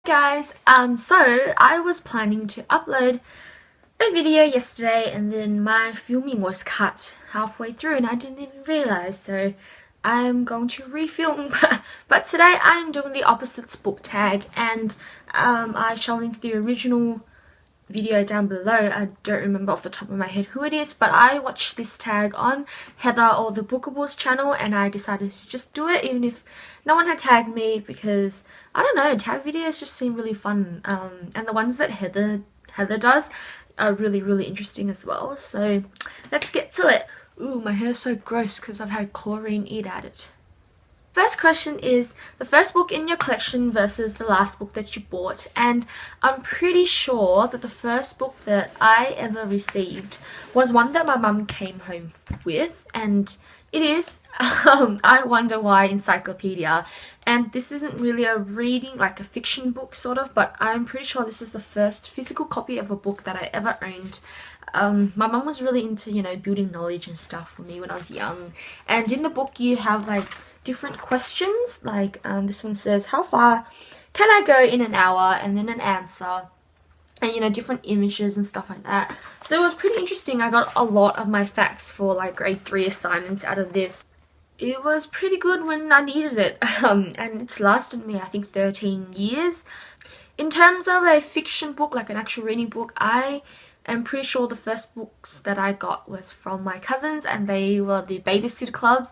Guys, so I was planning to upload a video yesterday and then my filming was cut halfway through and I didn't even realize, so I'm going to refilm. But today I'm doing the opposites book tag, and I shall link the original video down below. I don't remember off the top of my head who it is, but I watched this tag on Heather or the Bookables channel and I decided to just do it even if no one had tagged me, because I don't know, tag videos just seem really fun, and the ones that Heather does are really interesting as well. So let's get to it. Ooh, my hair's so gross because I've had chlorine eat at it. First question is the first book in your collection versus the last book that you bought, and I'm pretty sure that the first book that I ever received was one that my mum came home with, and it is I Wonder Why Encyclopedia. And this isn't really a reading, like a fiction book sort of, but I'm pretty sure this is the first physical copy of a book that I ever owned. My mum was really into, you know, building knowledge and stuff for me when I was young, and in the book you have like different questions, like this one says, how far can I go in an hour, and then an answer, and you know, different images and stuff like that. So it was pretty interesting. I got a lot of my facts for like grade 3 assignments out of this. It was pretty good when I needed it, and it's lasted me I think 13 years. In terms of a fiction book, like an actual reading book, I am pretty sure the first books that I got was from my cousins, and they were the Babysitters Club,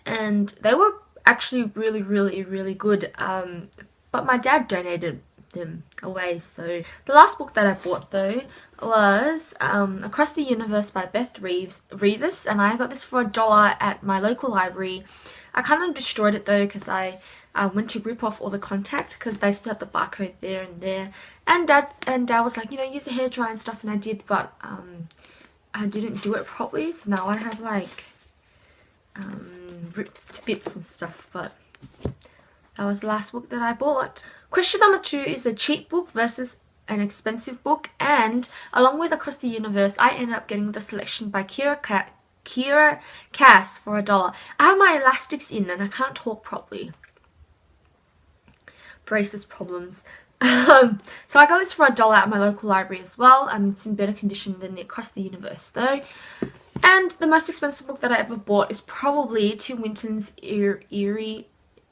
and they were actually really good, but my dad donated them away. So the last book that I bought though was Across the Universe by Beth Revis, and I got this for $1 at my local library. I kind of destroyed it though because I went to rip off all the contact because they still had the barcode there and there, and dad was like, you know, use a hairdryer and stuff, and I did, but I didn't do it properly, so now I have like ripped bits and stuff. But that was the last book that I bought. Question number 2 is a cheap book versus an expensive book, and along with Across the Universe I ended up getting The Selection by Kiera Cass for $1. I have my elastics in and I can't talk properly. Braces problems. So I got this for $1 at my local library as well. It's in better condition than the Across the Universe though. And the most expensive book that I ever bought is probably Tim Winton's Eerie,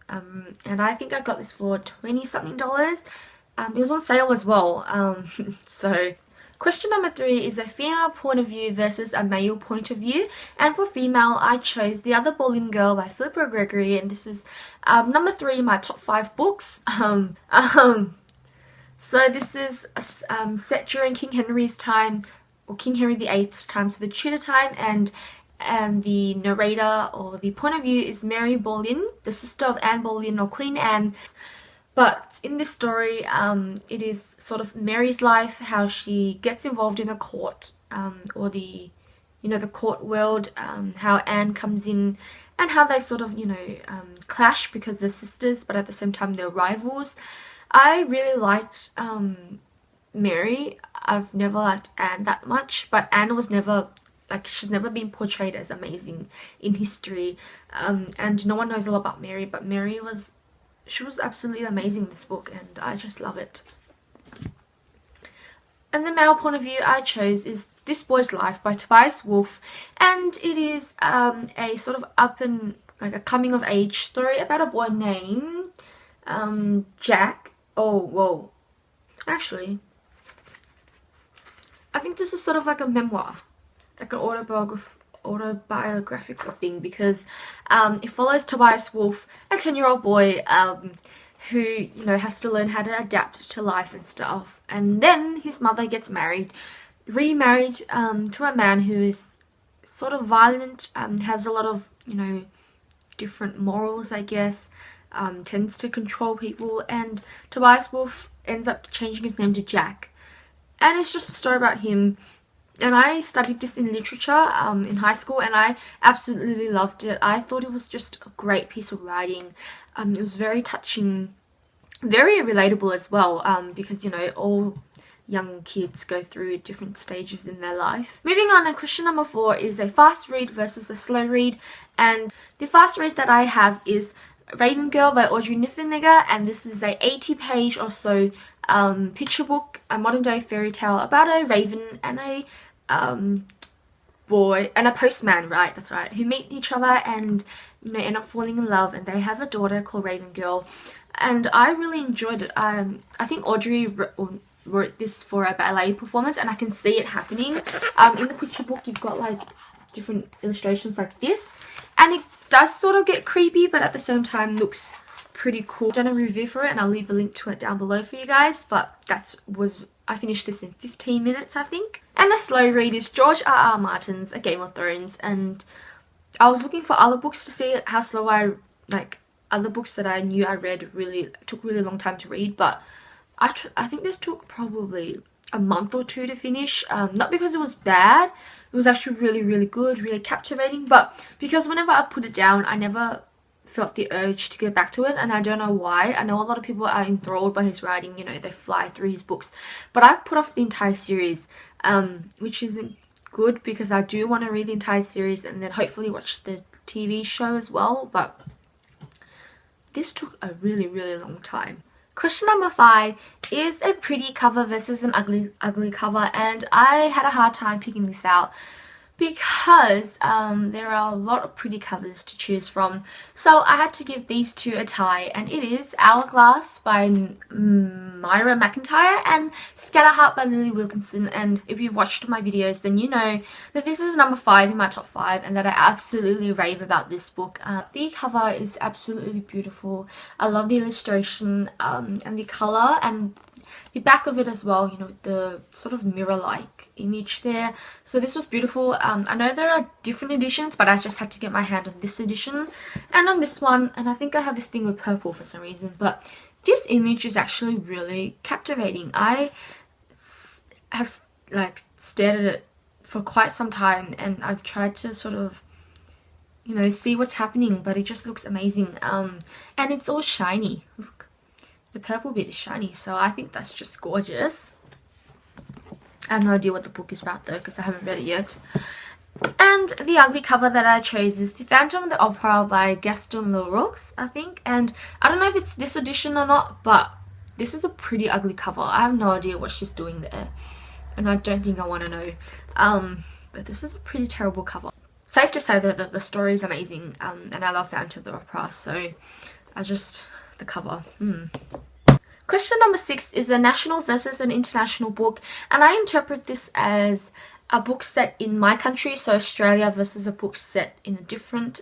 and I think I got this for $20 something. It was on sale as well. So question number 3 is a female point of view versus a male point of view, and for female I chose The Other Boleyn Girl by Philippa Gregory, and this is number 3 in my top 5 books. So this is set during King Henry's time, or King Henry VIII's time, so the Tudor time, and the narrator or the point of view is Mary Boleyn, the sister of Anne Boleyn or Queen Anne. But in this story, it is sort of Mary's life, how she gets involved in the court, or the, you know, the court world, how Anne comes in, and how they sort of, you know, clash because they're sisters, but at the same time they're rivals. I really liked Mary. I've never liked Anne that much, but Anne was never, like, she's never been portrayed as amazing in history, and no one knows a lot about Mary, but Mary was, she was absolutely amazing in this book, and I just love it. And the male point of view I chose is This Boy's Life by Tobias Wolff, and it is a sort of like a coming of age story about a boy named Jack. Oh, whoa. Actually, I think this is sort of like a memoir, like an autobiographical thing, because it follows Tobias Wolff, a 10-year-old boy who, you know, has to learn how to adapt to life and stuff, and then his mother gets remarried to a man who is sort of violent, has a lot of, you know, different morals, I guess, tends to control people, and Tobias Wolff ends up changing his name to Jack, and it's just a story about him. And I studied this in literature in high school, and I absolutely loved it. I thought it was just a great piece of writing. It was very touching, very relatable as well, because, you know, all young kids go through different stages in their life. Moving on, and question number 4 is a fast read versus a slow read, and the fast read that I have is Raven Girl by Audrey Niffenegger, and this is a 80-page or so picture book, a modern day fairy tale about a raven and a boy and a postman, right, that's right, who meet each other and, you know, end up falling in love, and they have a daughter called Raven Girl. And I really enjoyed it. I think Audrey wrote this for a ballet performance, and I can see it happening. In the picture book you've got like different illustrations like this, and it does sort of get creepy, but at the same time looks pretty cool. I've done a review for it and I'll leave a link to it down below for you guys, but I finished this in 15 minutes, I think. And a slow read is George R.R. Martin's A Game of Thrones, and I was looking for other books to see how slow other books that I knew I read took really long time to read, but I think this took probably a month or two to finish. Not because it was bad, it was actually really good, really captivating, but because whenever I put it down I never felt the urge to get back to it, and I don't know why. I know a lot of people are enthralled by his writing, you know, they fly through his books, but I've put off the entire series, which isn't good because I do want to read the entire series and then hopefully watch the TV show as well, but this took a really long time. Question number 5 is a pretty cover versus an ugly cover, and I had a hard time picking this out because there are a lot of pretty covers to choose from, so I had to give these two a tie, and it is Hourglass by Myra McIntyre and Scatterheart by Lily Wilkinson. And if you've watched my videos, then you know that this is number 5 in my top 5 and that I absolutely rave about this book. The cover is absolutely beautiful. I love the illustration and the colour, and the back of it as well, you know, with the sort of mirror-like image there. So this was beautiful. I know there are different editions, but I just had to get my hand on this edition and on this one, and I think I have this thing with purple for some reason, but this image is actually really captivating. I have like stared at it for quite some time, and I've tried to sort of, you know, see what's happening, but it just looks amazing. And it's all shiny. Look. The purple bit is shiny, so I think that's just gorgeous. I have no idea what the book is about though, because I haven't read it yet. And the ugly cover that I chose is The Phantom of the Opera by Gaston Leroux, I think. And I don't know if it's this edition or not, but this is a pretty ugly cover. I have no idea what she's doing there, and I don't think I want to know. But this is a pretty terrible cover. Safe to say that the story is amazing, and I love Phantom of the Opera, so the cover. Question number 6 is a national versus an international book, and I interpret this as a book set in my country, so Australia, versus a book set in a different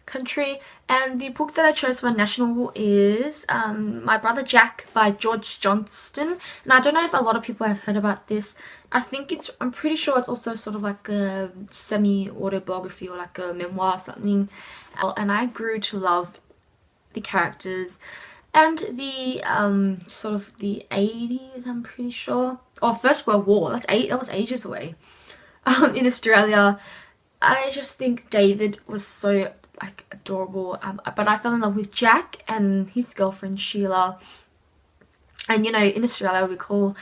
country. And the book that I chose for national is My Brother Jack by George Johnston, and I don't know if a lot of people have heard about this. I'm pretty sure it's also sort of like a semi-autobiography or like a memoir or something, and I grew to love the characters and the sort of the 80s, I'm pretty sure, or First World War. That was ages away. In Australia, I just think David was so like adorable, but I fell in love with Jack and his girlfriend Sheila, and you know, in Australia we call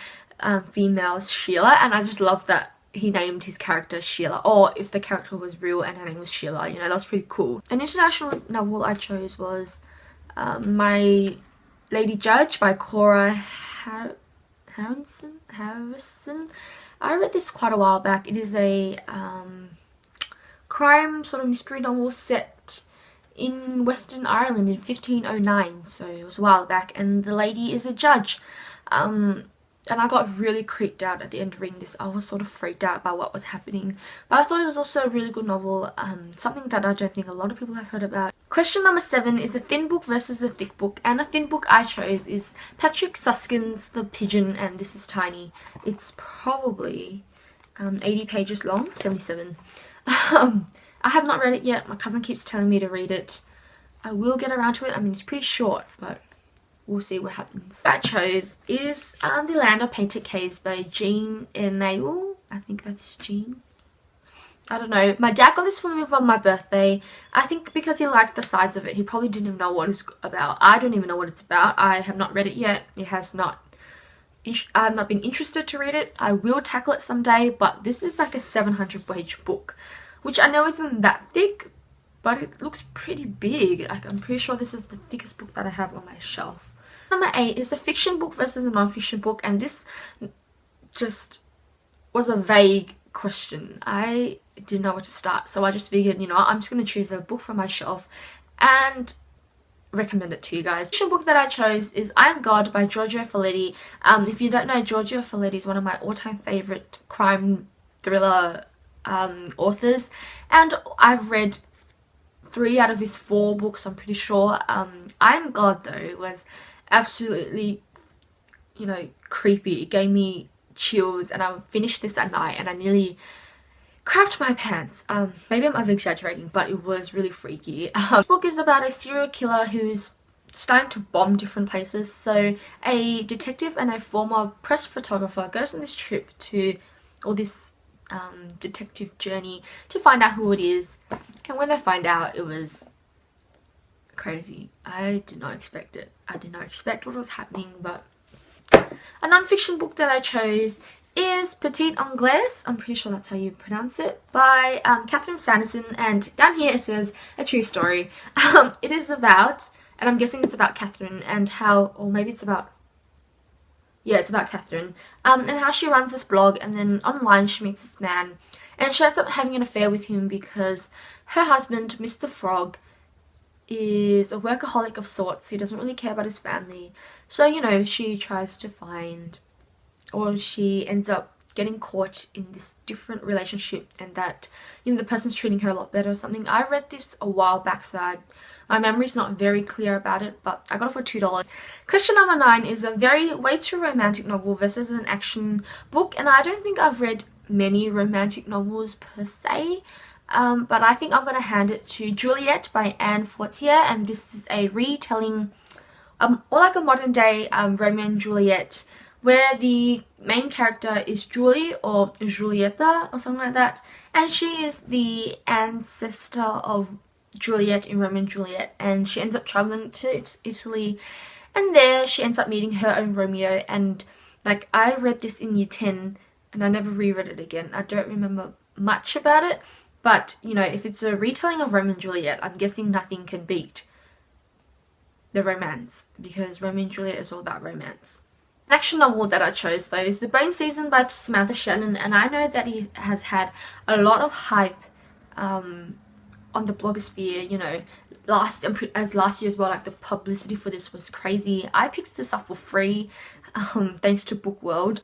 females Sheila, and I just love that he named his character Sheila, or if the character was real and her name was Sheila, you know, that was pretty cool. An international novel I chose was My Lady Judge by Cora Harrison. I read this quite a while back. It is a crime sort of mystery novel set in Western Ireland in 1509, so it was a while back, and the lady is a judge. And I got really creeped out at the end of reading this. I was sort of freaked out by what was happening. But I thought it was also a really good novel, something that I don't think a lot of people have heard about. Question number 7 is a thin book versus a thick book. And a thin book I chose is Patrick Susskind's The Pigeon, and this is tiny. It's probably 80 pages long, 77. I have not read it yet. My cousin keeps telling me to read it. I will get around to it. I mean, it's pretty short, but we'll see what happens. What I chose is The Land of Painted Caves by Jean Emanuel. I think that's Jean. I don't know. My dad got this for me for my birthday. I think because he liked the size of it. He probably didn't even know what it's about. I don't even know what it's about. I have not read it yet. I have not been interested to read it. I will tackle it someday, but this is like a 700-page book, which I know isn't that thick, but it looks pretty big. Like, I'm pretty sure this is the thickest book that I have on my shelf. Number 8 is a fiction book versus a non-fiction book, and this just was a vague question. I didn't know where to start, so I just figured, you know, I'm just going to choose a book from my shelf and recommend it to you guys. The fiction book that I chose is I Am God by Giorgio Faletti. If you don't know, Giorgio Faletti is one of my all-time favorite crime thriller authors, and I've read 3 out of his 4 books, I'm pretty sure. I Am God, though, was absolutely, you know, creepy. It gave me chills, and I finished this at night and I nearly crapped my pants. Maybe I'm over exaggerating, but it was really freaky. This book is about a serial killer who's starting to bomb different places. So a detective and a former press photographer goes on this trip to, or this detective journey, to find out who it is. And when they find out, it was crazy. I did not expect it. I did not expect what was happening. But a non-fiction book that I chose is Petite Anglaise, I'm pretty sure that's how you pronounce it, by Catherine Sanderson, and down here it says a true story. It is about, and I'm guessing it's about Catherine and how, or maybe it's about, yeah, it's about Catherine, and how she runs this blog, and then online she meets this man, and she ends up having an affair with him because her husband, Mr. Frog, is a workaholic of sorts. He doesn't really care about his family. So, you know, she tries to find, or she ends up getting caught in this different relationship, and that, you know, the person's treating her a lot better or something. I read this a while back, so my memory's not very clear about it, but I got it for $2. Question number 9 is a way too romantic novel versus an action book, and I don't think I've read many romantic novels per se. But I think I'm going to hand it to Juliet by Anne Fortier, and this is a retelling, or like a modern day Romeo and Juliet, where the main character is Julie, or Julieta, or something like that, and she is the ancestor of Juliet in Romeo and Juliet, and she ends up traveling to Italy, and there she ends up meeting her own Romeo. And like, I read this in year 10 and I never reread it again. I don't remember much about it. But, you know, if it's a retelling of Romeo and Juliet, I'm guessing nothing can beat the romance, because Romeo and Juliet is all about romance. The action novel that I chose, though, is The Bone Season by Samantha Shannon, and I know that he has had a lot of hype on the blogosphere, you know, last year as well. Like, the publicity for this was crazy. I picked this up for free, thanks to Book World.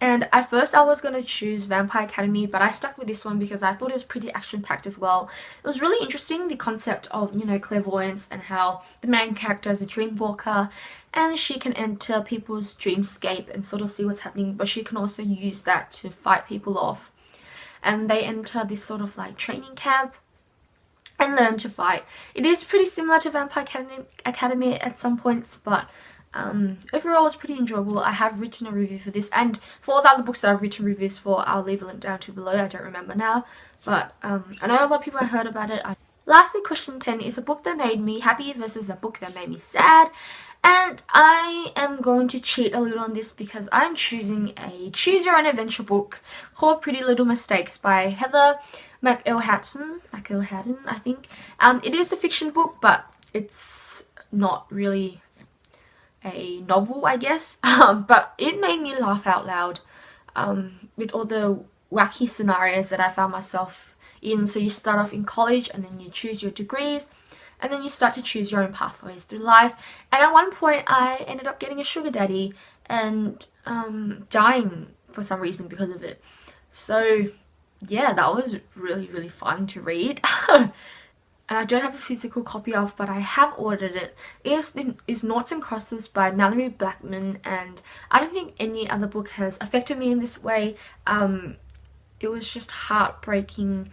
And at first I was going to choose Vampire Academy, but I stuck with this one because I thought it was pretty action-packed as well. It was really interesting, the concept of, you know, clairvoyance, and how the main character is a dreamwalker, and she can enter people's dreamscape and sort of see what's happening, but she can also use that to fight people off. And they enter this sort of like training camp and learn to fight. It is pretty similar to Vampire Academy at some points, but overall it's pretty enjoyable. I have written a review for this, and for all the other books that I've written reviews for, I'll leave a link down to below. I don't remember now, but I know a lot of people have heard about it. Lastly, question 10 is a book that made me happy versus a book that made me sad, and I am going to cheat a little on this because I'm choosing a choose your own adventure book called Pretty Little Mistakes by Heather McElhatton, I think. It is a fiction book, but it's not really a novel, I guess, but it made me laugh out loud with all the wacky scenarios that I found myself in. So you start off in college, and then you choose your degrees, and then you start to choose your own pathways through life. And at one point I ended up getting a sugar daddy and dying for some reason because of it. So yeah, that was really, really fun to read. And I don't have a physical copy of, but I have ordered it. It is Noughts and Crosses by Mallory Blackman, and I don't think any other book has affected me in this way. It was just heartbreaking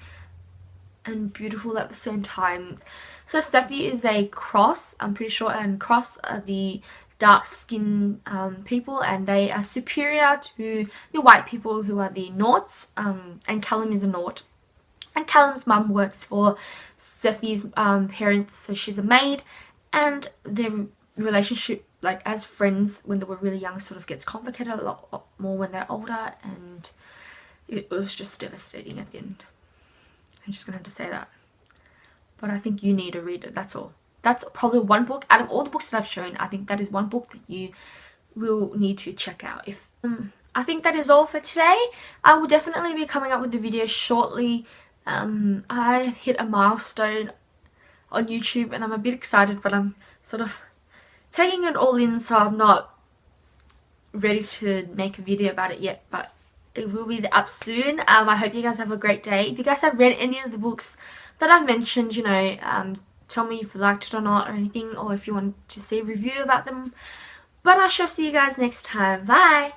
and beautiful at the same time. So Steffi is a cross, I'm pretty sure, and cross are the dark skinned people, and they are superior to the white people who are the Noughts, and Callum is a Nought. And Callum's mum works for Steffi's parents, so she's a maid, and their relationship, like as friends when they were really young, sort of gets complicated a lot more when they're older, and it was just devastating at the end. I'm just gonna have to say that. but I think you need to read it, that's all. That's probably one book out of all the books that I've shown. I think that is one book that you will need to check out. If I think that is all for today. I will definitely be coming up with a video shortly. I hit a milestone on YouTube and I'm a bit excited, but I'm sort of taking it all in, so I'm not ready to make a video about it yet, but it will be up soon. I hope you guys have a great day. If you guys have read any of the books that I've mentioned, you know, tell me if you liked it or not or anything, or if you want to see a review about them. But I shall see you guys next time. Bye!